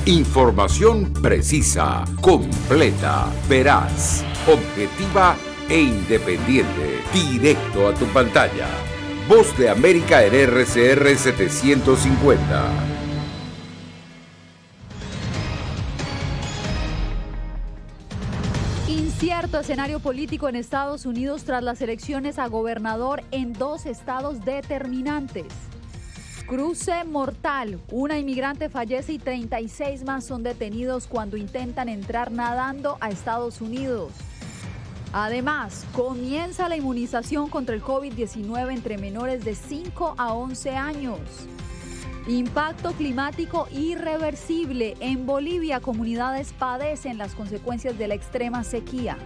Información precisa, completa, veraz, objetiva e independiente. Directo a tu pantalla. Voz de América en RCR 750. Incierto escenario político en Estados Unidos tras las elecciones a gobernador en 2 estados determinantes. Cruce mortal. Una inmigrante fallece y 36 más son detenidos cuando intentan entrar nadando a Estados Unidos. Además, comienza la inmunización contra el COVID-19 entre menores de 5 a 11 años. Impacto climático irreversible. En Bolivia, comunidades padecen las consecuencias de la extrema sequía.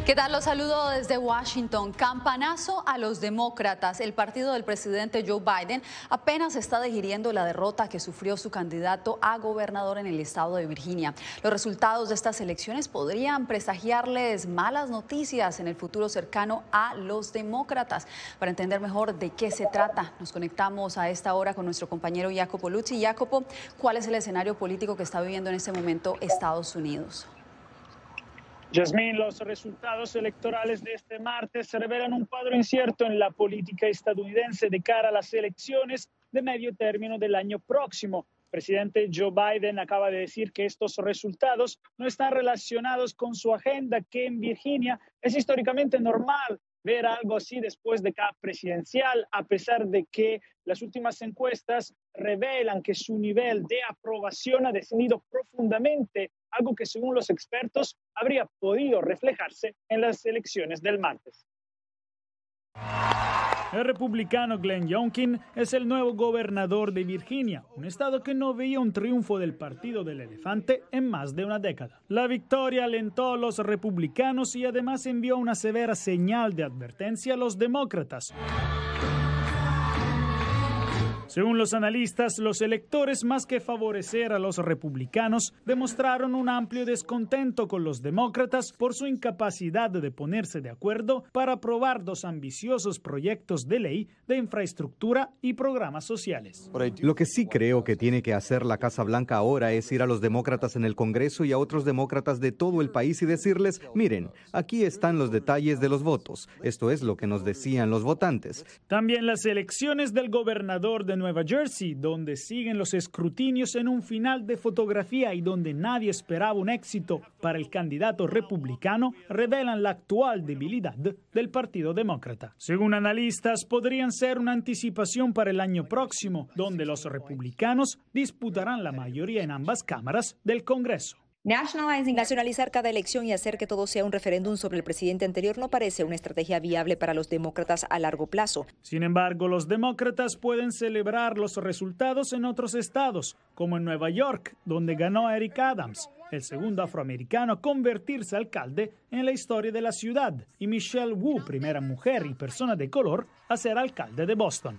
¿Qué tal? Los saludo desde Washington. Campanazo a los demócratas. El partido del presidente Joe Biden apenas está digiriendo la derrota que sufrió su candidato a gobernador en el estado de Virginia. Los resultados de estas elecciones podrían presagiarles malas noticias en el futuro cercano a los demócratas. Para entender mejor de qué se trata, nos conectamos a esta hora con nuestro compañero Jacopo Luzzi. Jacopo, ¿cuál es el escenario político que está viviendo en este momento Estados Unidos? Yasmín, los resultados electorales de este martes revelan un cuadro incierto en la política estadounidense de cara a las elecciones de medio término del año próximo. El presidente Joe Biden acaba de decir que estos resultados no están relacionados con su agenda, que en Virginia es históricamente normal ver algo así después de cada presidencial, a pesar de que las últimas encuestas revelan que su nivel de aprobación ha descendido profundamente, algo que según los expertos habría podido reflejarse en las elecciones del martes. El republicano Glenn Youngkin es el nuevo gobernador de Virginia, un estado que no veía un triunfo del Partido del Elefante en más de una década. La victoria alentó a los republicanos y además envió una severa señal de advertencia a los demócratas. Según los analistas, los electores, más que favorecer a los republicanos, demostraron un amplio descontento con los demócratas por su incapacidad de ponerse de acuerdo para aprobar 2 ambiciosos proyectos de ley de infraestructura y programas sociales. Lo que sí creo que tiene que hacer la Casa Blanca ahora es ir a los demócratas en el Congreso y a otros demócratas de todo el país y decirles, miren, aquí están los detalles de los votos. Esto es lo que nos decían los votantes. También las elecciones del gobernador de Nueva Jersey, donde siguen los escrutinios en un final de fotografía y donde nadie esperaba un éxito para el candidato republicano, revelan la actual debilidad del Partido Demócrata. Según analistas, podrían ser una anticipación para el año próximo, donde los republicanos disputarán la mayoría en ambas cámaras del Congreso. Nacionalizar cada elección y hacer que todo sea un referéndum sobre el presidente anterior no parece una estrategia viable para los demócratas a largo plazo. Sin embargo, los demócratas pueden celebrar los resultados en otros estados, como en Nueva York, donde ganó Eric Adams, el segundo afroamericano a convertirse alcalde en la historia de la ciudad, y Michelle Wu, primera mujer y persona de color a ser alcalde de Boston.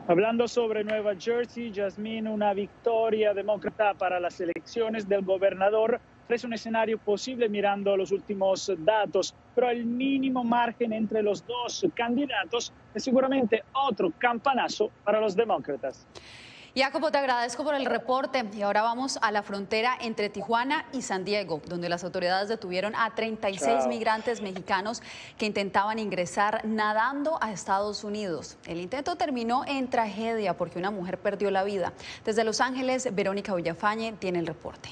Hablando sobre Nueva Jersey, Yasmín, una victoria demócrata para las elecciones del gobernador es un escenario posible mirando los últimos datos, pero el mínimo margen entre los dos candidatos es seguramente otro campanazo para los demócratas. Jacopo, te agradezco por el reporte y ahora vamos a la frontera entre Tijuana y San Diego, donde las autoridades detuvieron a 36 migrantes mexicanos que intentaban ingresar nadando a Estados Unidos. El intento terminó en tragedia porque una mujer perdió la vida. Desde Los Ángeles, Verónica Villafañe tiene el reporte.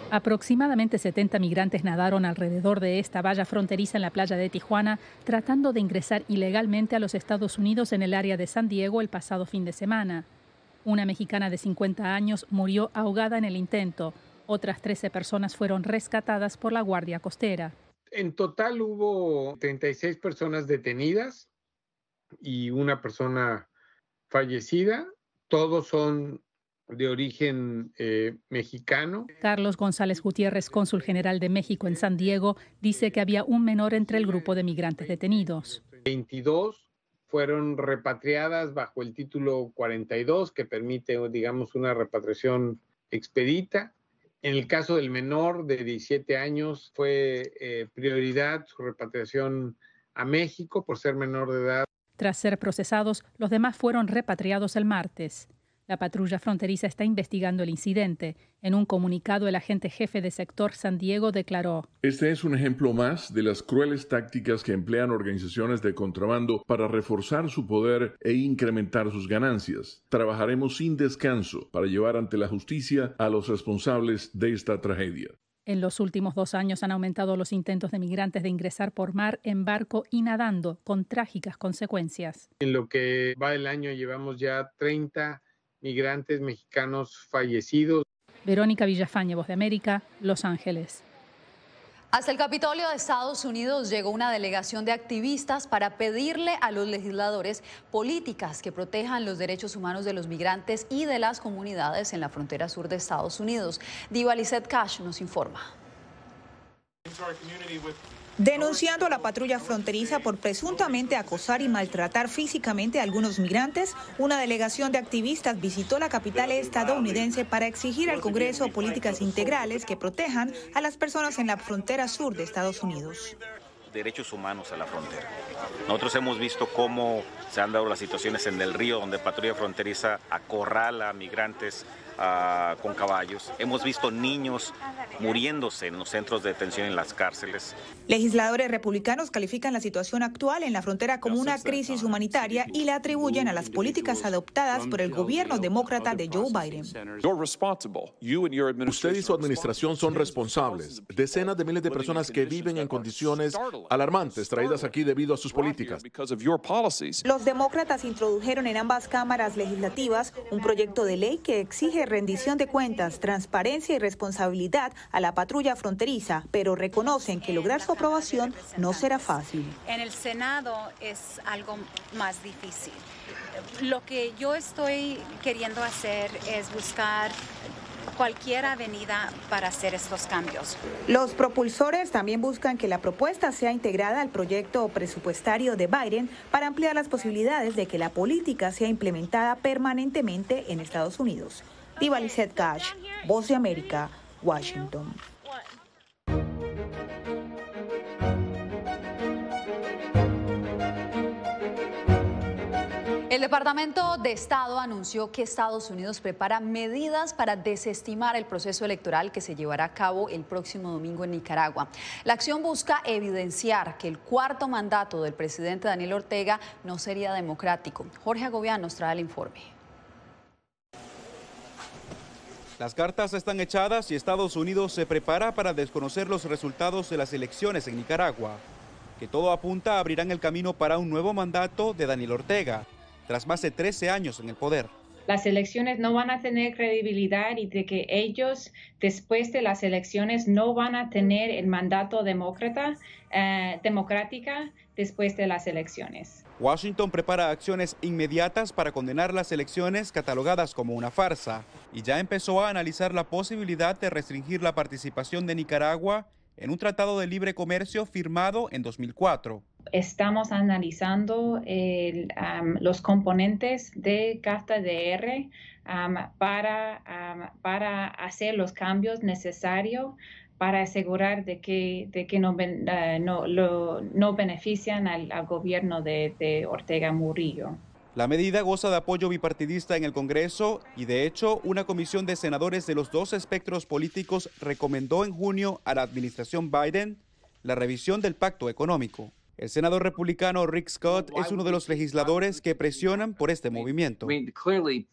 Aproximadamente 70 migrantes nadaron alrededor de esta valla fronteriza en la playa de Tijuana, tratando de ingresar ilegalmente a los Estados Unidos en el área de San Diego el pasado fin de semana. Una mexicana de 50 años murió ahogada en el intento. Otras 13 personas fueron rescatadas por la Guardia Costera. En total hubo 36 personas detenidas y una persona fallecida. Todos son de origen mexicano. Carlos González Gutiérrez, cónsul general de México en San Diego, dice que había un menor entre el grupo de migrantes detenidos. 22 fueron repatriadas bajo el título 42, que permite, digamos, una repatriación expedita. En el caso del menor de 17 años fue prioridad su repatriación a México por ser menor de edad. Tras ser procesados, los demás fueron repatriados el martes. La patrulla fronteriza está investigando el incidente. En un comunicado, el agente jefe de sector San Diego declaró: Este es un ejemplo más de las crueles tácticas que emplean organizaciones de contrabando para reforzar su poder e incrementar sus ganancias. Trabajaremos sin descanso para llevar ante la justicia a los responsables de esta tragedia. En los últimos 2 años han aumentado los intentos de migrantes de ingresar por mar, en barco y nadando, con trágicas consecuencias. En lo que va del año llevamos ya 30 migrantes mexicanos fallecidos. Verónica Villafañe, Voz de América, Los Ángeles. Hasta el Capitolio de Estados Unidos llegó una delegación de activistas para pedirle a los legisladores políticas que protejan los derechos humanos de los migrantes y de las comunidades en la frontera sur de Estados Unidos. Diva Lizette Cash nos informa. Denunciando a la patrulla fronteriza por presuntamente acosar y maltratar físicamente a algunos migrantes, una delegación de activistas visitó la capital estadounidense para exigir al Congreso políticas integrales que protejan a las personas en la frontera sur de Estados Unidos. Derechos humanos a la frontera. Nosotros hemos visto cómo se han dado las situaciones en el río, donde patrulla fronteriza acorrala a migrantes con caballos. Hemos visto niños muriéndose en los centros de detención en las cárceles. Legisladores republicanos califican la situación actual en la frontera como una crisis humanitaria y la atribuyen a las políticas adoptadas por el gobierno demócrata de Joe Biden. Usted y su administración son responsables. Decenas de miles de personas que viven en condiciones alarmantes traídas aquí debido a sus políticas. Los demócratas introdujeron en ambas cámaras legislativas un proyecto de ley que exige rendición de cuentas, transparencia y responsabilidad a la patrulla fronteriza, pero reconocen que lograr su aprobación no será fácil. En el Senado es algo más difícil. Lo que yo estoy queriendo hacer es buscar cualquier avenida para hacer estos cambios. Los propulsores también buscan que la propuesta sea integrada al proyecto presupuestario de Biden para ampliar las posibilidades de que la política sea implementada permanentemente en Estados Unidos. Diva Lizette Cash, Voz de América, Washington. El Departamento de Estado anunció que Estados Unidos prepara medidas para desestimar el proceso electoral que se llevará a cabo el próximo domingo en Nicaragua. La acción busca evidenciar que el cuarto mandato del presidente Daniel Ortega no sería democrático. Jorge Agobián nos trae el informe. Las cartas están echadas y Estados Unidos se prepara para desconocer los resultados de las elecciones en Nicaragua, que todo apunta a abrirán el camino para un nuevo mandato de Daniel Ortega, tras más de 13 años en el poder. Las elecciones no van a tener credibilidad y de que ellos, después de las elecciones, no van a tener el mandato democrática después de las elecciones. Washington prepara acciones inmediatas para condenar las elecciones catalogadas como una farsa y ya empezó a analizar la posibilidad de restringir la participación de Nicaragua en un tratado de libre comercio firmado en 2004. Estamos analizando los componentes de CAFTA-DR para hacer los cambios necesarios para asegurar de que no benefician al gobierno de Ortega Murillo. La medida goza de apoyo bipartidista en el Congreso y, de hecho, una comisión de senadores de los dos espectros políticos recomendó en junio a la administración Biden la revisión del pacto económico. El senador republicano Rick Scott es uno de los legisladores que presionan por este movimiento.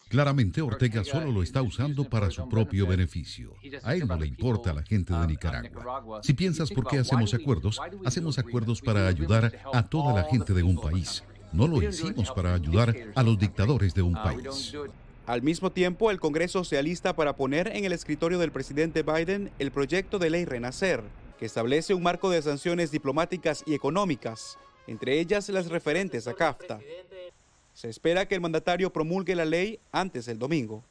Claramente, Ortega solo lo está usando para su propio beneficio. A él no le importa a la gente de Nicaragua. Si piensas por qué hacemos acuerdos para ayudar a toda la gente de un país. No lo hicimos para ayudar a los dictadores de un país. Al mismo tiempo, el Congreso se alista para poner en el escritorio del presidente Biden el proyecto de ley Renacer, que establece un marco de sanciones diplomáticas y económicas, entre ellas las referentes a CAFTA. Se espera que el mandatario promulgue la ley antes del domingo.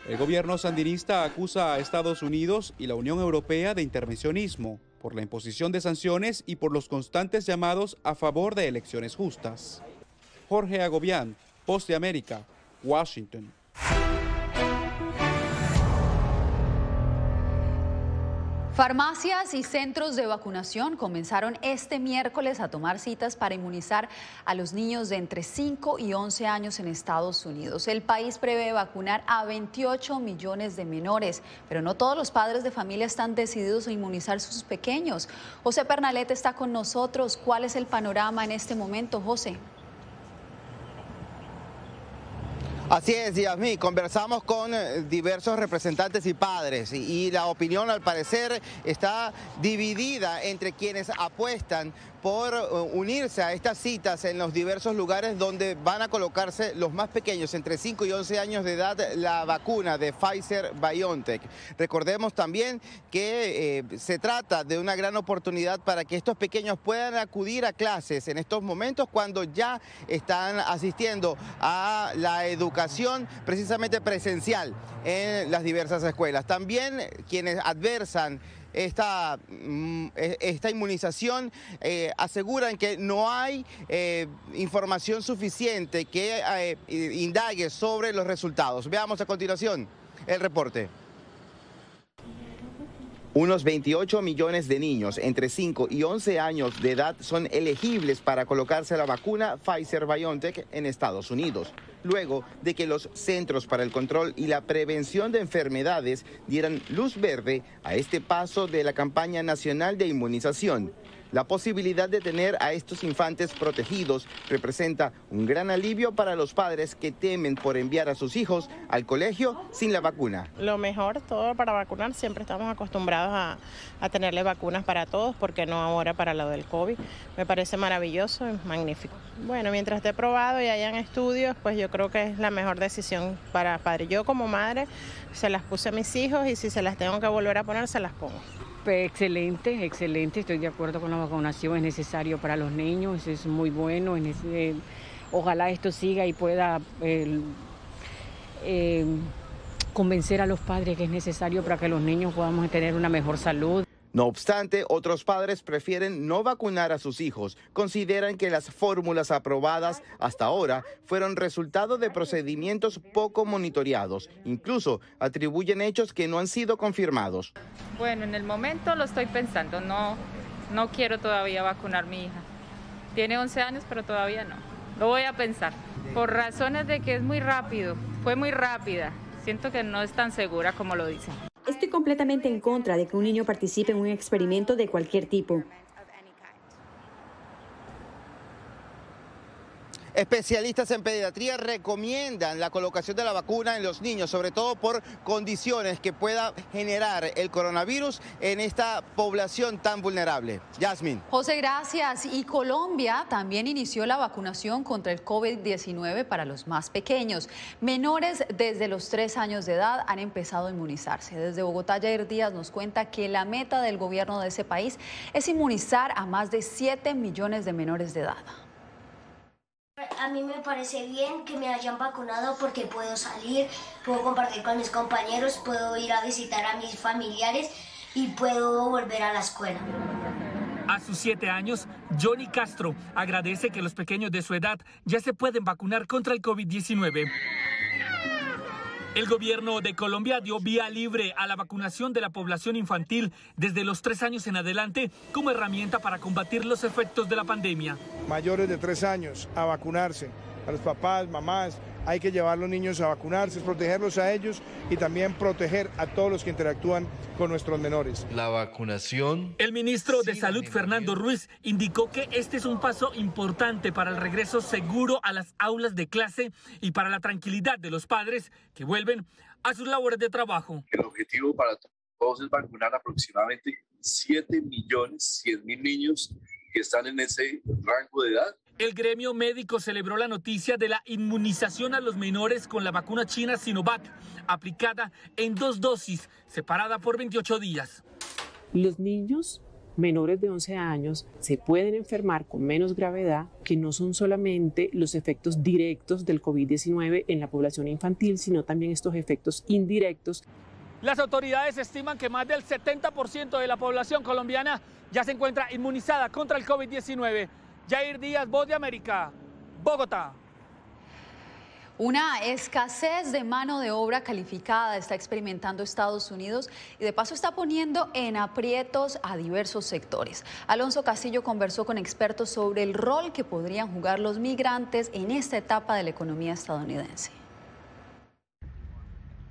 El gobierno sandinista acusa a Estados Unidos y la Unión Europea de intervencionismo por la imposición de sanciones y por los constantes llamados a favor de elecciones justas. Jorge Agobián, Voz de América, Washington. Farmacias y centros de vacunación comenzaron este miércoles a tomar citas para inmunizar a los niños de entre 5 y 11 años en Estados Unidos. El país prevé vacunar a 28 millones de menores, pero no todos los padres de familia están decididos a inmunizar a sus pequeños. José Pernalete está con nosotros. ¿Cuál es el panorama en este momento, José? Así es, Yasmín, conversamos con diversos representantes y padres y la opinión al parecer está dividida entre quienes apuestan por unirse a estas citas en los diversos lugares donde van a colocarse los más pequeños, entre 5 y 11 años de edad, la vacuna de Pfizer-BioNTech. Recordemos también que se trata de una gran oportunidad para que estos pequeños puedan acudir a clases en estos momentos cuando ya están asistiendo a la educación precisamente presencial en las diversas escuelas. También quienes adversan esta inmunización aseguran que no hay información suficiente que indague sobre los resultados. Veamos a continuación el reporte. Unos 28 millones de niños entre 5 y 11 años de edad son elegibles para colocarse la vacuna Pfizer-BioNTech en Estados Unidos, luego de que los Centros para el Control y la Prevención de Enfermedades dieran luz verde a este paso de la campaña nacional de inmunización. La posibilidad de tener a estos infantes protegidos representa un gran alivio para los padres que temen por enviar a sus hijos al colegio sin la vacuna. Lo mejor, todo para vacunar, siempre estamos acostumbrados a tenerle vacunas para todos, porque no ahora para lo del COVID. Me parece maravilloso y magnífico. Bueno, mientras esté probado y hayan estudios, pues yo creo que es la mejor decisión para padres. Yo como madre se las puse a mis hijos y si se las tengo que volver a poner, se las pongo. Excelente, excelente, estoy de acuerdo con la vacunación, es necesario para los niños, es muy bueno, ojalá esto siga y pueda convencer a los padres que es necesario para que los niños podamos tener una mejor salud. No obstante, otros padres prefieren no vacunar a sus hijos. Consideran que las fórmulas aprobadas hasta ahora fueron resultado de procedimientos poco monitoreados. Incluso atribuyen hechos que no han sido confirmados. Bueno, en el momento lo estoy pensando. No quiero todavía vacunar a mi hija. Tiene 11 años, pero todavía no. Lo voy a pensar. Por razones de que es muy rápido. Fue muy rápida. Siento que no es tan segura como lo dicen. Estoy completamente en contra de que un niño participe en un experimento de cualquier tipo. Especialistas en pediatría recomiendan la colocación de la vacuna en los niños, sobre todo por condiciones que pueda generar el coronavirus en esta población tan vulnerable. Yasmín. José, gracias. Y Colombia también inició la vacunación contra el COVID-19 para los más pequeños. Menores desde los 3 años de edad han empezado a inmunizarse. Desde Bogotá, Jair Díaz nos cuenta que la meta del gobierno de ese país es inmunizar a más de 7 millones de menores de edad. A mí me parece bien que me hayan vacunado porque puedo salir, puedo compartir con mis compañeros, puedo ir a visitar a mis familiares y puedo volver a la escuela. A sus 7 años, Johnny Castro agradece que los pequeños de su edad ya se pueden vacunar contra el COVID-19. El gobierno de Colombia dio vía libre a la vacunación de la población infantil desde los 3 años en adelante como herramienta para combatir los efectos de la pandemia. Mayores de 3 años a vacunarse, a los papás, mamás, hay que llevar a los niños a vacunarse, protegerlos a ellos y también proteger a todos los que interactúan con nuestros menores. La vacunación. El ministro de Salud, Fernando Ruiz, indicó que este es un paso importante para el regreso seguro a las aulas de clase y para la tranquilidad de los padres que vuelven a sus labores de trabajo. El objetivo para todos es vacunar aproximadamente 7.100.000 niños que están en ese rango de edad. El gremio médico celebró la noticia de la inmunización a los menores con la vacuna china Sinovac, aplicada en 2 dosis, separada por 28 días. Los niños menores de 11 años se pueden enfermar con menos gravedad, que no son solamente los efectos directos del COVID-19 en la población infantil, sino también estos efectos indirectos. Las autoridades estiman que más del 70% de la población colombiana ya se encuentra inmunizada contra el COVID-19. Jair Díaz, Voz de América, Bogotá. Una escasez de mano de obra calificada está experimentando Estados Unidos y de paso está poniendo en aprietos a diversos sectores. Alonso Castillo conversó con expertos sobre el rol que podrían jugar los migrantes en esta etapa de la economía estadounidense.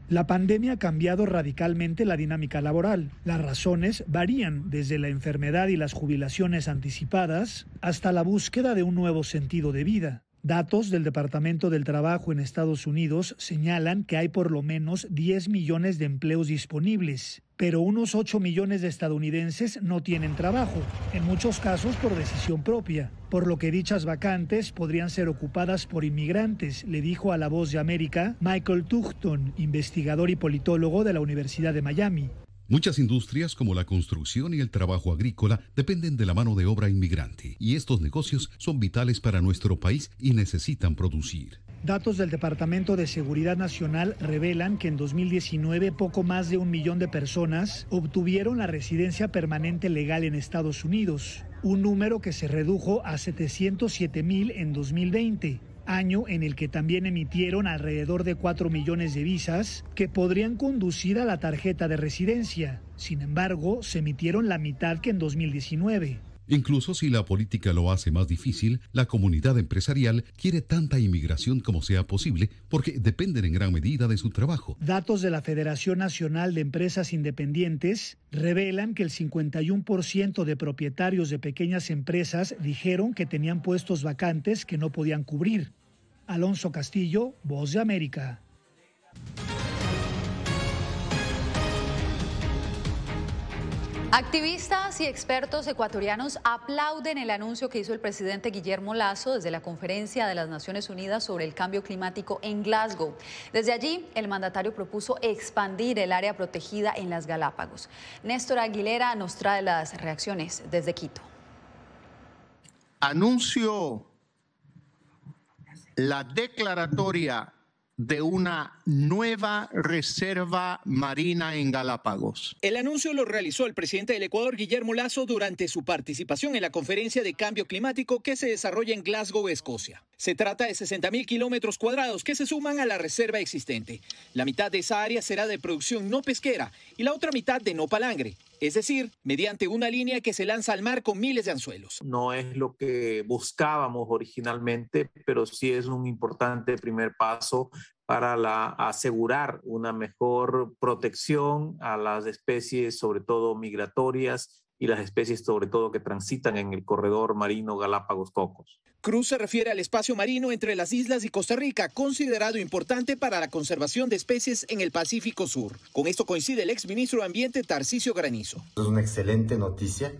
La pandemia ha cambiado radicalmente la dinámica laboral. Las razones varían desde la enfermedad y las jubilaciones anticipadas hasta la búsqueda de un nuevo sentido de vida. Datos del Departamento del Trabajo en Estados Unidos señalan que hay por lo menos 10 millones de empleos disponibles, pero unos 8 millones de estadounidenses no tienen trabajo, en muchos casos por decisión propia, por lo que dichas vacantes podrían ser ocupadas por inmigrantes, le dijo a La Voz de América Michael Tufton, investigador y politólogo de la Universidad de Miami. Muchas industrias como la construcción y el trabajo agrícola dependen de la mano de obra inmigrante y estos negocios son vitales para nuestro país y necesitan producir. Datos del Departamento de Seguridad Nacional revelan que en 2019 poco más de 1 millón de personas obtuvieron la residencia permanente legal en Estados Unidos, un número que se redujo a 707,000 en 2020. Año en el que también emitieron alrededor de 4 millones de visas que podrían conducir a la tarjeta de residencia. Sin embargo, se emitieron la mitad que en 2019. Incluso si la política lo hace más difícil, la comunidad empresarial quiere tanta inmigración como sea posible porque dependen en gran medida de su trabajo. Datos de la Federación Nacional de Empresas Independientes revelan que el 51% de propietarios de pequeñas empresas dijeron que tenían puestos vacantes que no podían cubrir. Alonso Castillo, Voz de América. Activistas y expertos ecuatorianos aplauden el anuncio que hizo el presidente Guillermo Lasso desde la Conferencia de las Naciones Unidas sobre el Cambio Climático en Glasgow. Desde allí, el mandatario propuso expandir el área protegida en las Galápagos. Néstor Aguilera nos trae las reacciones desde Quito. Anuncio la declaratoria de una nueva reserva marina en Galápagos. El anuncio lo realizó el presidente del Ecuador, Guillermo Lasso, durante su participación en la Conferencia de Cambio Climático que se desarrolla en Glasgow, Escocia. Se trata de 60,000 kilómetros cuadrados que se suman a la reserva existente. La mitad de esa área será de producción no pesquera y la otra mitad de no palangre, es decir, mediante una línea que se lanza al mar con miles de anzuelos. No es lo que buscábamos originalmente, pero sí es un importante primer paso para asegurar una mejor protección a las especies, sobre todo migratorias, y las especies sobre todo que transitan en el corredor marino Galápagos-Cocos. Cruz se refiere al espacio marino entre las islas y Costa Rica, considerado importante para la conservación de especies en el Pacífico Sur. Con esto coincide el exministro de Ambiente, Tarcisio Granizo. Es una excelente noticia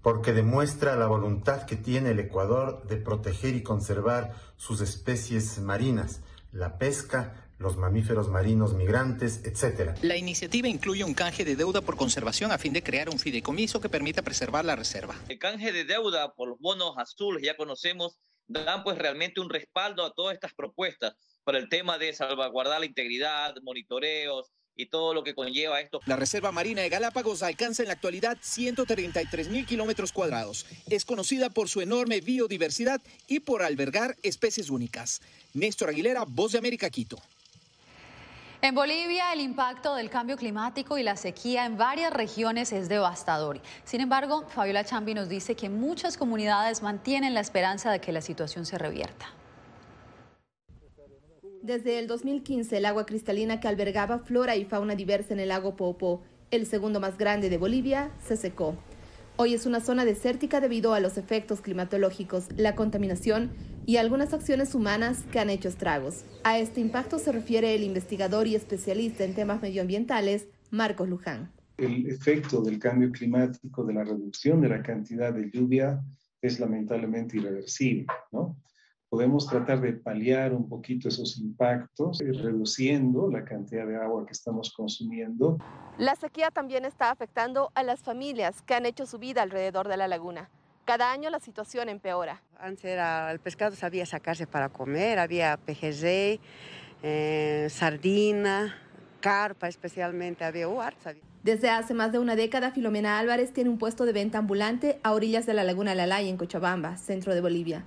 porque demuestra la voluntad que tiene el Ecuador de proteger y conservar sus especies marinas, la pesca, los mamíferos marinos migrantes, etc. La iniciativa incluye un canje de deuda por conservación a fin de crear un fideicomiso que permita preservar la reserva. El canje de deuda por los bonos azules, ya conocemos, dan pues realmente un respaldo a todas estas propuestas para el tema de salvaguardar la integridad, monitoreos y todo lo que conlleva esto. La Reserva Marina de Galápagos alcanza en la actualidad 133,000 kilómetros cuadrados. Es conocida por su enorme biodiversidad y por albergar especies únicas. Néstor Aguilera, Voz de América, Quito. En Bolivia, el impacto del cambio climático y la sequía en varias regiones es devastador. Sin embargo, Fabiola Chambi nos dice que muchas comunidades mantienen la esperanza de que la situación se revierta. Desde el 2015, el agua cristalina que albergaba flora y fauna diversa en el lago Poopó, el segundo más grande de Bolivia, se secó. Hoy es una zona desértica debido a los efectos climatológicos, la contaminación y algunas acciones humanas que han hecho estragos. A este impacto se refiere el investigador y especialista en temas medioambientales, Marcos Luján. El efecto del cambio climático, de la reducción de la cantidad de lluvia, es lamentablemente irreversible, ¿no? Podemos tratar de paliar un poquito esos impactos, reduciendo la cantidad de agua que estamos consumiendo. La sequía también está afectando a las familias que han hecho su vida alrededor de la laguna. Cada año la situación empeora. Antes el pescado sabía sacarse para comer, había pejerrey, sardina, carpa especialmente, había harta. Desde hace más de una década, Filomena Álvarez tiene un puesto de venta ambulante a orillas de la laguna Lalay en Cochabamba, centro de Bolivia.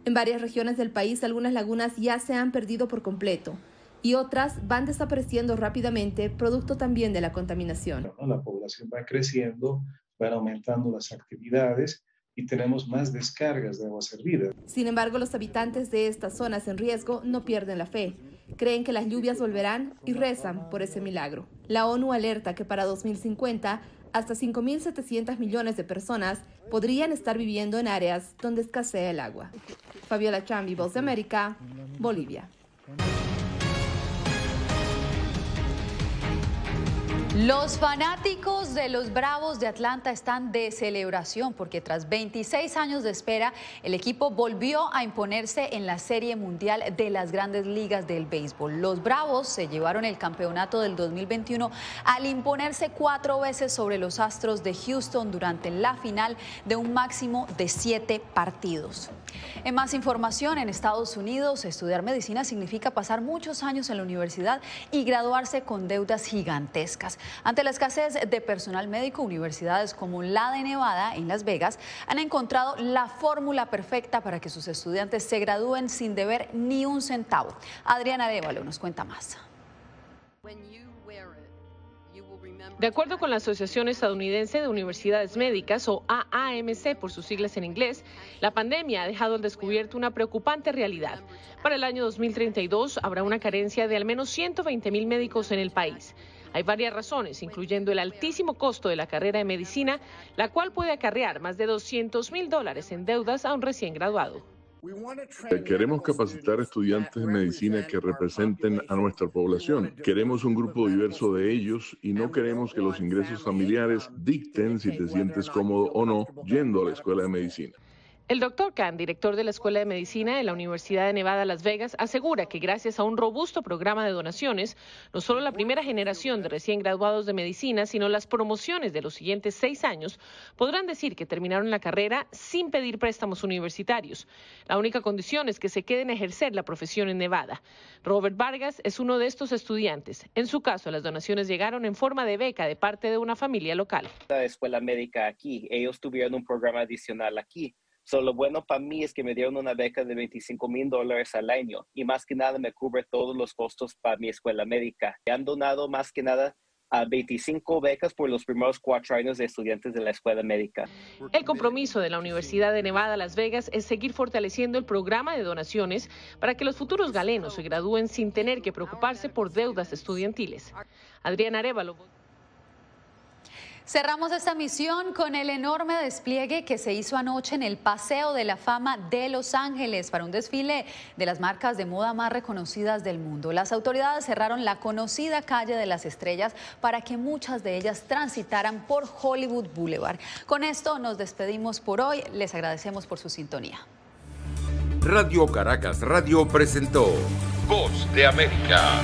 En varias regiones del país, algunas lagunas ya se han perdido por completo y otras van desapareciendo rápidamente, producto también de la contaminación. La población va creciendo, van aumentando las actividades y tenemos más descargas de agua servida. Sin embargo, los habitantes de estas zonas en riesgo no pierden la fe. Creen que las lluvias volverán y rezan por ese milagro. La ONU alerta que para 2050 hasta 5.700 millones de personas podrían estar viviendo en áreas donde escasea el agua. Fabiola Chambi, Voz de América, Bolivia. Los fanáticos de los Bravos de Atlanta están de celebración porque tras 26 años de espera, el equipo volvió a imponerse en la Serie Mundial de las Grandes Ligas del Béisbol. Los Bravos se llevaron el campeonato del 2021 al imponerse 4 veces sobre los Astros de Houston durante la final de un máximo de 7 partidos. En más información, en Estados Unidos, estudiar medicina significa pasar muchos años en la universidad y graduarse con deudas gigantescas. Ante la escasez de personal médico, universidades como la de Nevada, en Las Vegas, han encontrado la fórmula perfecta para que sus estudiantes se gradúen sin deber ni un centavo. Adriana Arévalo nos cuenta más. De acuerdo con la Asociación Estadounidense de Universidades Médicas, o AAMC por sus siglas en inglés, la pandemia ha dejado al descubierto una preocupante realidad. Para el año 2032 habrá una carencia de al menos 120,000 médicos en el país. Hay varias razones, incluyendo el altísimo costo de la carrera de medicina, la cual puede acarrear más de $200,000 en deudas a un recién graduado. Queremos capacitar estudiantes de medicina que representen a nuestra población. Queremos un grupo diverso de ellos y no queremos que los ingresos familiares dicten si te sientes cómodo o no yendo a la escuela de medicina. El Dr. Khan, director de la Escuela de Medicina de la Universidad de Nevada, Las Vegas, asegura que gracias a un robusto programa de donaciones, no solo la primera generación de recién graduados de medicina, sino las promociones de los siguientes 6 años podrán decir que terminaron la carrera sin pedir préstamos universitarios. La única condición es que se queden a ejercer la profesión en Nevada. Robert Vargas es uno de estos estudiantes. En su caso, las donaciones llegaron en forma de beca de parte de una familia local. La escuela médica aquí, ellos tuvieron un programa adicional aquí. Lo bueno para mí es que me dieron una beca de $25,000 al año y más que nada me cubre todos los costos para mi escuela médica. Han donado más que nada a 25 becas por los primeros 4 años de estudiantes de la escuela médica. El compromiso de la Universidad de Nevada, Las Vegas, es seguir fortaleciendo el programa de donaciones para que los futuros galenos se gradúen sin tener que preocuparse por deudas estudiantiles. Adriana Arévalo. Cerramos esta misión con el enorme despliegue que se hizo anoche en el Paseo de la Fama de Los Ángeles para un desfile de las marcas de moda más reconocidas del mundo. Las autoridades cerraron la conocida calle de las Estrellas para que muchas de ellas transitaran por Hollywood Boulevard. Con esto nos despedimos por hoy. Les agradecemos por su sintonía. Radio Caracas Radio presentó Voz de América.